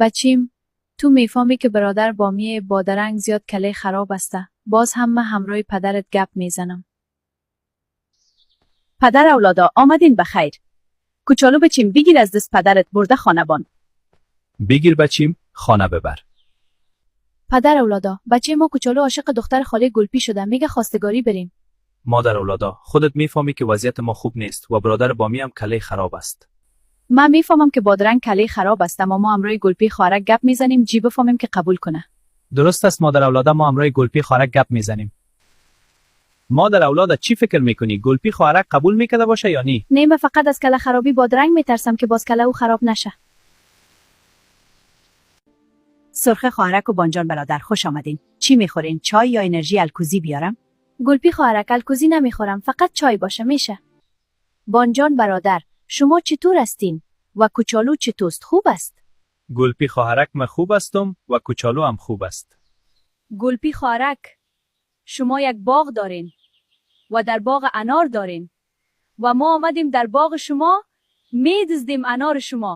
بچیم، تو میفهمی که برادر بامی بادرنگ زیاد کله خراب استه. باز هم من همراه پدرت گپ میزنم. پدر اولادا آمدین بخیر. کوچولو بچیم بگیر از دست پدرت برده خانه بان. بگیر بچیم خانه ببر. پدر اولادا، بچه ما کوچولو عاشق دختر خاله گلپی شده، میگه خواستگاری بریم. مادر اولادا، خودت میفهمی که وضعیت ما خوب نیست و برادر بامی هم کله خراب است. من میفهمم که بادرنگ کله خراب است، اما ما همراه گلپی خارک گپ میزنیم جی بفهمیم که قبول کنه. درست است مادر اولادا، ما همراه گلپی خارک گپ میزنیم. مادر اولادا چی فکر میکنی؟ گلپی خارک قبول میکرده باشه یا نی؟ نه، من فقط از کله خرابی بادرنگ میترسم که باز کله او خراب نشه. سرخ خواهرک و بانجان برادر خوش آمدین. چی میخورین؟ چای یا انرژی الکوزی بیارم؟ گلپی خواهرک، الکوزی نمیخورم، فقط چای باشه میشه. بانجان برادر، شما چطور هستین؟ و کوچولو چطورست؟ خوب است؟ گلپی خواهرک من خوب استم و کوچولو هم خوب است. گلپی خواهرک، شما یک باغ دارین و در باغ انار دارین و ما آمدیم در باغ شما میدزدیم انار شما.